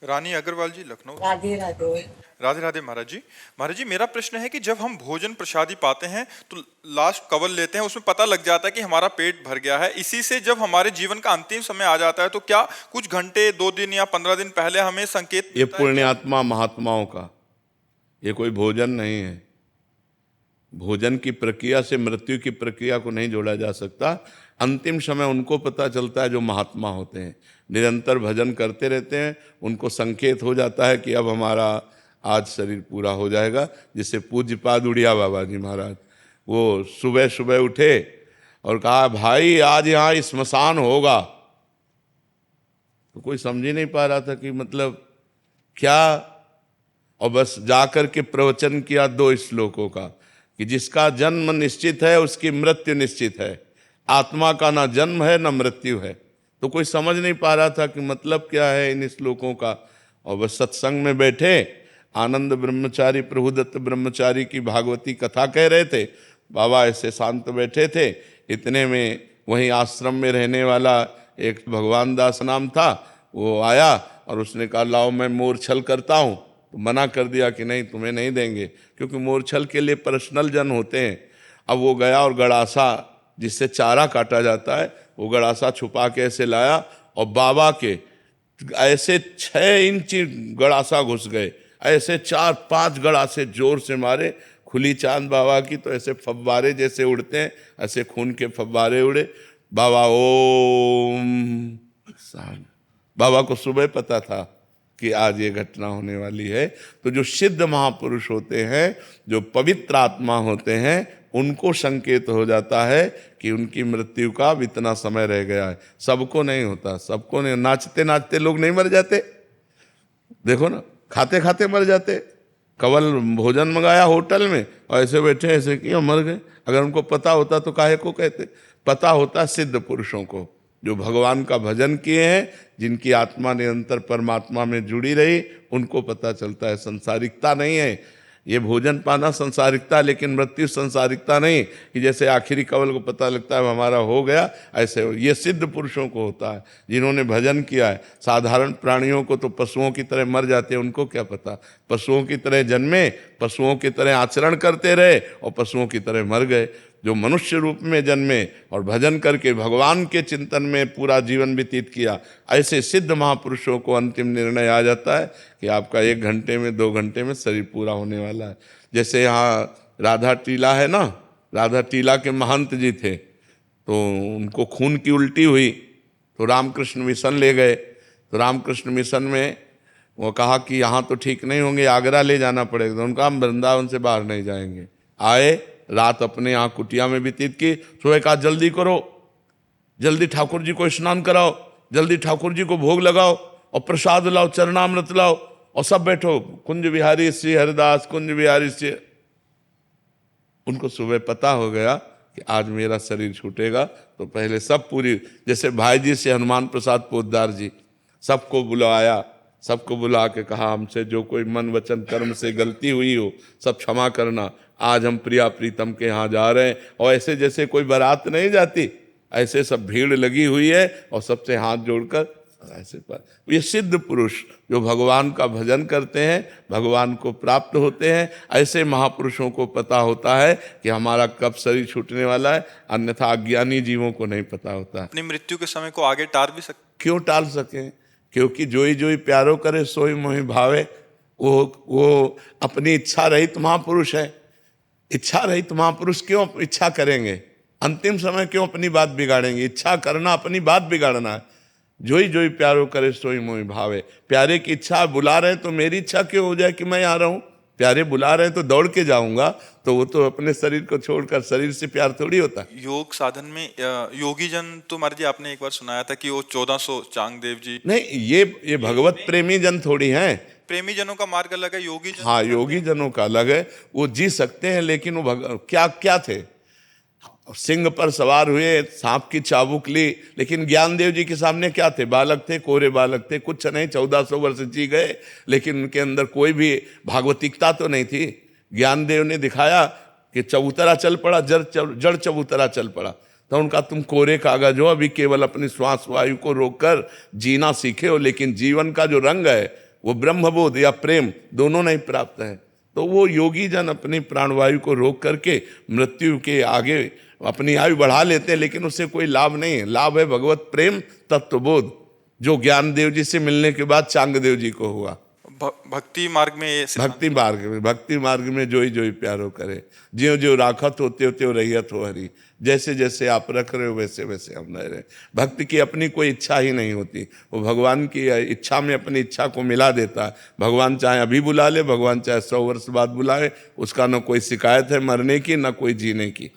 रानी अग्रवाल जी, लखनऊ। राधे राधे। राधे राधे महाराज जी। महाराज जी, मेरा प्रश्न है कि जब हम भोजन प्रसादी पाते हैं तो लास्ट कवल लेते हैं, उसमें पता लग जाता है कि हमारा पेट भर गया है। इसी से जब हमारे जीवन का अंतिम समय आ जाता है तो क्या कुछ घंटे, 2 दिन या 15 दिन पहले हमें संकेत ये मिलता है? पुण्यात्मा महात्माओं का, ये कोई भोजन नहीं है। भोजन की प्रक्रिया से मृत्यु की प्रक्रिया को नहीं जोड़ा जा सकता। अंतिम समय उनको पता चलता है जो महात्मा होते हैं, निरंतर भजन करते रहते हैं। उनको संकेत हो जाता है कि अब हमारा आज शरीर पूरा हो जाएगा। जिससे पूज्यपाद उड़िया बाबा जी महाराज, वो सुबह सुबह उठे और कहा भाई आज यहाँ स्मशान होगा। तो कोई समझ ही नहीं पा रहा था कि मतलब क्या। और बस जाकर के प्रवचन किया 2 श्लोकों का कि जिसका जन्म निश्चित है उसकी मृत्यु निश्चित है। आत्मा का ना जन्म है ना मृत्यु है। तो कोई समझ नहीं पा रहा था कि मतलब क्या है इन श्लोकों का। और बस सत्संग में बैठे, आनंद ब्रह्मचारी प्रभुदत्त ब्रह्मचारी की भागवती कथा कह रहे थे। बाबा ऐसे शांत बैठे थे। इतने में वहीं आश्रम में रहने वाला एक भगवान दास नाम था, वो आया और उसने कहा लाओ मैं मोरछल करता हूँ। तो मना कर दिया कि नहीं तुम्हें नहीं देंगे, क्योंकि मोरछल के लिए पर्सनल जन होते हैं। अब वो गया और गड़ासा जिससे चारा काटा जाता है, वो गड़ासा छुपा के ऐसे लाया और बाबा के ऐसे 6 इंच गड़ासा घुस गए। ऐसे 4-5 गड़ासे जोर से मारे। खुली चांद बाबा की तो ऐसे फव्वारे जैसे उड़ते हैं, ऐसे खून के फव्वारे उड़े। बाबा ओम। बाबा को सुबह पता था कि आज ये घटना होने वाली है। तो जो सिद्ध महापुरुष होते हैं, जो पवित्र आत्मा होते हैं, उनको संकेत हो जाता है कि उनकी मृत्यु का इतना समय रह गया है। सबको नहीं होता, सबको नहीं। नाचते नाचते लोग नहीं मर जाते, देखो ना, खाते खाते मर जाते। कवल भोजन मंगाया होटल में और ऐसे बैठे ऐसे किया मर गए। अगर उनको पता होता तो काहे को कहते। पता होता सिद्ध पुरुषों को, जो भगवान का भजन किए हैं, जिनकी आत्मा निरंतर परमात्मा में जुड़ी रही, उनको पता चलता है। संसारिकता नहीं है ये भोजन पाना, संसारिकता। लेकिन मृत्यु संसारिकता नहीं कि जैसे आखिरी कवल को पता लगता है हमारा हो गया, ऐसे ये सिद्ध पुरुषों को होता है जिन्होंने भजन किया है। साधारण प्राणियों को तो पशुओं की तरह मर जाते हैं, उनको क्या पता। पशुओं की तरह जन्मे, पशुओं की तरह आचरण करते रहे और पशुओं की तरह मर गए। जो मनुष्य रूप में जन्मे और भजन करके भगवान के चिंतन में पूरा जीवन व्यतीत किया, ऐसे सिद्ध महापुरुषों को अंतिम निर्णय आ जाता है कि आपका 1 घंटे में 2 घंटे में शरीर पूरा होने वाला है। जैसे यहाँ राधा टीला है ना, राधा टीला के महंत जी थे, तो उनको खून की उल्टी हुई तो रामकृष्ण मिशन ले गए। तो रामकृष्ण मिशन में वो कहा कि यहाँ तो ठीक नहीं होंगे, आगरा ले जाना पड़ेगा। तो उनका हम वृंदावन से बाहर नहीं जाएंगे। आए, रात अपने यहाँ कुटिया में व्यतीत की। सुबह कहा जल्दी करो, जल्दी ठाकुर जी को स्नान कराओ, जल्दी ठाकुर जी को भोग लगाओ और प्रसाद लाओ, चरणामृत लाओ और सब बैठो। कुंज बिहारी श्री हरिदास, कुंज बिहारी श्री। उनको सुबह पता हो गया कि आज मेरा शरीर छूटेगा। तो पहले सब पूरी, जैसे भाई जी से हनुमान प्रसाद पोद्दार जी, सबको बुलाया। सबको बुला के कहा हमसे जो कोई मन वचन कर्म से गलती हुई हो सब क्षमा करना। आज हम प्रिया प्रीतम के यहाँ जा रहे हैं। और ऐसे जैसे कोई बारात नहीं जाती, ऐसे सब भीड़ लगी हुई है और सबसे हाथ जोड़कर ऐसे पर। ये सिद्ध पुरुष जो भगवान का भजन करते हैं, भगवान को प्राप्त होते हैं, ऐसे महापुरुषों को पता होता है कि हमारा कब शरीर छूटने वाला है। अन्यथा अज्ञानी जीवों को नहीं पता होता है। अपनी मृत्यु के समय को आगे टाल भी सकते। क्यों टाल सकें? क्योंकि जोई जोई प्यारो करे सोई मोहि भावे। वो अपनी इच्छा रहित महापुरुष है। इच्छा रहित महापुरुष क्यों इच्छा करेंगे? अंतिम समय क्यों अपनी बात बिगाड़ेंगे? इच्छा करना अपनी बात बिगाड़ना है। जोई जोई प्यारो करे सोई मोहि भावे। प्यारे की इच्छा बुला रहे तो मेरी इच्छा क्यों हो जाए कि मैं आ रहा हूँ? प्यारे बुला रहे तो दौड़ के जाऊंगा, तो वो तो अपने शरीर को छोड़कर, शरीर से प्यार थोड़ी होता। योग साधन में योगी जन तो महाराज जी आपने एक बार सुनाया था कि वो 1400 चांगदेव जी। नहीं, ये भगवत प्रेमी जन थोड़ी हैं। प्रेमी जनों का मार्ग अलग है, योगी जन। हाँ, योगी जनों का अलग है। वो जी सकते हैं, लेकिन वो क्या क्या थे? सिंह पर सवार हुए, सांप की चाबुक ली, लेकिन ज्ञानदेव जी के सामने क्या थे? बालक थे, कोरे बालक थे, कुछ नहीं। 1400 वर्ष जी गए, लेकिन उनके अंदर कोई भी भागवतिकता तो नहीं थी। ज्ञानदेव ने दिखाया कि चबूतरा चल पड़ा, जड़ चबूतरा चल पड़ा। तो उनका तुम कोरे कागज हो, अभी केवल अपनी श्वास वायु को रोककर जीना सीखे हो, लेकिन जीवन का जो रंग है वो ब्रह्मबोध या प्रेम दोनों नहीं प्राप्त है। तो वो योगी जन अपनी प्राणवायु को रोक करके मृत्यु के आगे अपनी आयु बढ़ा लेते हैं, लेकिन उससे कोई लाभ नहीं है। लाभ है भगवत प्रेम तत्वबोध, जो ज्ञानदेव जी से मिलने के बाद चांगदेव जी को हुआ। भक्ति मार्ग में ये भक्ति मार्ग में जोई प्यारो करे, ज्यों ज्यों राखत हो त्यों त्यों रहियत हो हरि। जैसे जैसे आप रख रहे हो वैसे वैसे हम रह रहे। भक्ति की अपनी कोई इच्छा ही नहीं होती, वो भगवान की इच्छा में अपनी इच्छा को मिला देता है। भगवान चाहे अभी बुला ले, भगवान चाहे 100 वर्ष बाद बुलाए, उसका न कोई शिकायत है मरने की न कोई जीने की।